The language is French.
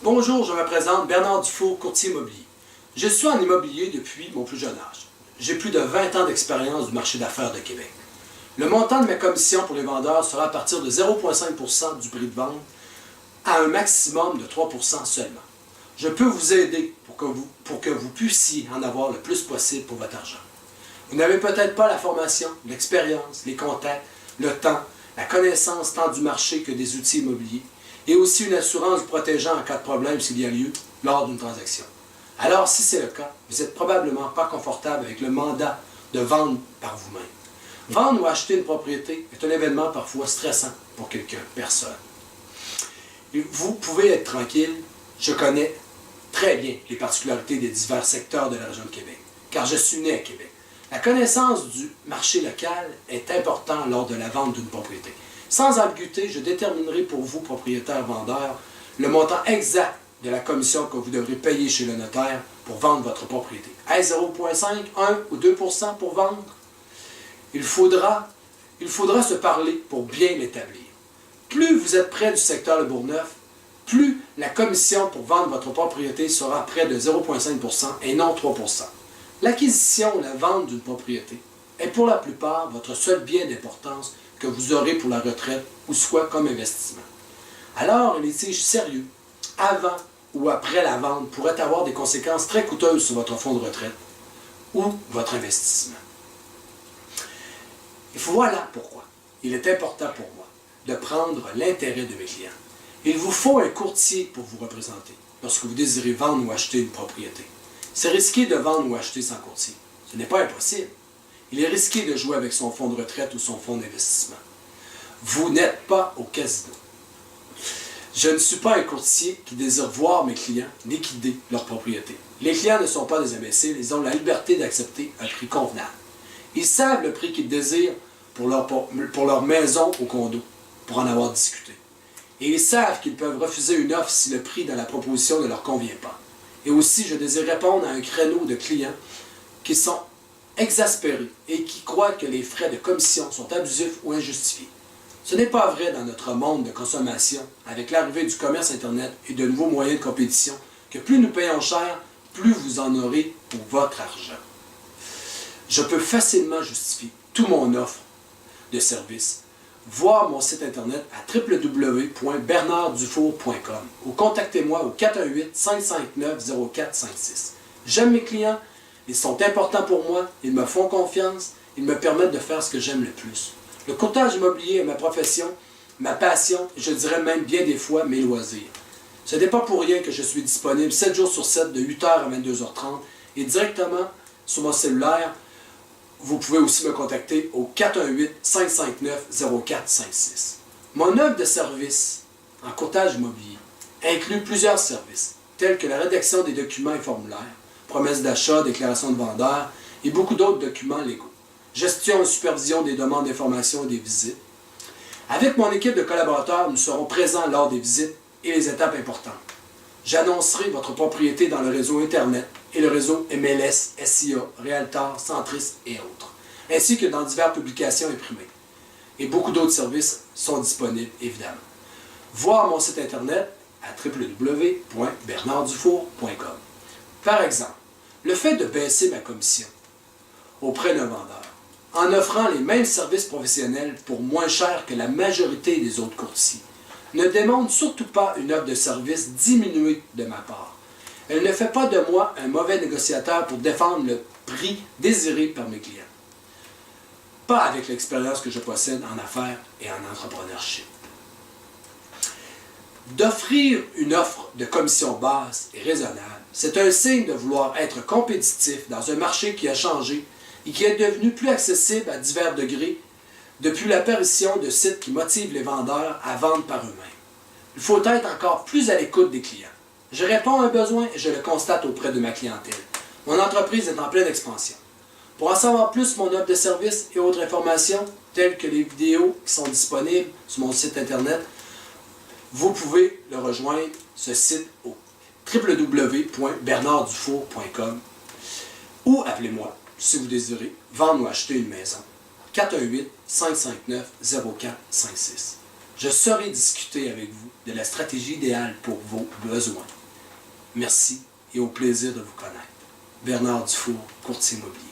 Bonjour, je me présente Bernard Dufour, courtier immobilier. Je suis en immobilier depuis mon plus jeune âge. J'ai plus de 20 ans d'expérience du marché d'affaires de Québec. Le montant de ma commission pour les vendeurs sera à partir de 0,5 % du prix de vente à un maximum de 3 % seulement. Je peux vous aider pour que vous puissiez en avoir le plus possible pour votre argent. Vous n'avez peut-être pas la formation, l'expérience, les contacts, le temps, la connaissance tant du marché que des outils immobiliers, et aussi une assurance vous protégeant en cas de problème s'il y a lieu lors d'une transaction. Alors, si c'est le cas, vous n'êtes probablement pas confortable avec le mandat de vendre par vous-même. Vendre ou acheter une propriété est un événement parfois stressant pour personne. Vous pouvez être tranquille, je connais très bien les particularités des divers secteurs de la région de Québec, car je suis né à Québec. La connaissance du marché local est importante lors de la vente d'une propriété. Sans ambiguïté, je déterminerai pour vous, propriétaires-vendeurs, le montant exact de la commission que vous devrez payer chez le notaire pour vendre votre propriété. Est-ce 0,5, 1 ou 2 % pour vendre? Il faudra se parler pour bien l'établir. Plus vous êtes près du secteur de Bourgneuf, plus la commission pour vendre votre propriété sera près de 0,5 % et non 3 %. L'acquisition ou la vente d'une propriété est pour la plupart votre seul bien d'importance que vous aurez pour la retraite ou soit comme investissement. Alors, un litige sérieux, avant ou après la vente, pourrait avoir des conséquences très coûteuses sur votre fonds de retraite ou votre investissement. Et voilà pourquoi il est important pour moi de prendre l'intérêt de mes clients. Il vous faut un courtier pour vous représenter lorsque vous désirez vendre ou acheter une propriété. C'est risqué de vendre ou acheter sans courtier. Ce n'est pas impossible. Il est risqué de jouer avec son fonds de retraite ou son fonds d'investissement. Vous n'êtes pas au casino. Je ne suis pas un courtier qui désire voir mes clients liquider leur propriété. Les clients ne sont pas des imbéciles, ils ont la liberté d'accepter un prix convenable. Ils savent le prix qu'ils désirent pour leur maison ou condo, pour en avoir discuté. Et ils savent qu'ils peuvent refuser une offre si le prix de la proposition ne leur convient pas. Et aussi, je désire répondre à un créneau de clients qui sont exaspérés et qui croient que les frais de commission sont abusifs ou injustifiés. Ce n'est pas vrai dans notre monde de consommation, avec l'arrivée du commerce Internet et de nouveaux moyens de compétition, que plus nous payons cher, plus vous en aurez pour votre argent. Je peux facilement justifier toute mon offre de service. Voir mon site Internet à www.bernarddufour.com ou contactez-moi au 418-559-0456. J'aime mes clients, ils sont importants pour moi, ils me font confiance, ils me permettent de faire ce que j'aime le plus. Le courtage immobilier est ma profession, ma passion, et je dirais même bien des fois mes loisirs. Ce n'est pas pour rien que je suis disponible 7 jours sur 7 de 8h à 22h30 et directement sur mon cellulaire. Vous pouvez aussi me contacter au 418-559-0456. Mon offre de service en courtage immobilier inclut plusieurs services, tels que la rédaction des documents et formulaires, promesses d'achat, déclaration de vendeur et beaucoup d'autres documents légaux. Gestion et supervision des demandes d'information et des visites. Avec mon équipe de collaborateurs, nous serons présents lors des visites et les étapes importantes. J'annoncerai votre propriété dans le réseau Internet et le réseau MLS, SIA, Realtor, Centris et autres, ainsi que dans diverses publications imprimées. Et beaucoup d'autres services sont disponibles, évidemment. Voir mon site Internet à www.bernarddufour.com. Par exemple, le fait de baisser ma commission auprès d'un vendeur, en offrant les mêmes services professionnels pour moins cher que la majorité des autres courtiers, ne démontre surtout pas une offre de service diminuée de ma part. Elle ne fait pas de moi un mauvais négociateur pour défendre le prix désiré par mes clients. Pas avec l'expérience que je possède en affaires et en entrepreneurship. D'offrir une offre de commission basse et raisonnable, c'est un signe de vouloir être compétitif dans un marché qui a changé et qui est devenu plus accessible à divers degrés depuis l'apparition de sites qui motivent les vendeurs à vendre par eux-mêmes. Il faut être encore plus à l'écoute des clients. Je réponds à un besoin et je le constate auprès de ma clientèle. Mon entreprise est en pleine expansion. Pour en savoir plus, mon offre de services et autres informations, telles que les vidéos qui sont disponibles sur mon site Internet, vous pouvez le rejoindre, ce site, au www.bernarddufour.com ou appelez-moi si vous désirez vendre ou acheter une maison. 418-559-0456. Je saurai discuter avec vous de la stratégie idéale pour vos besoins. Merci et au plaisir de vous connaître. Bernard Dufour, courtier immobilier.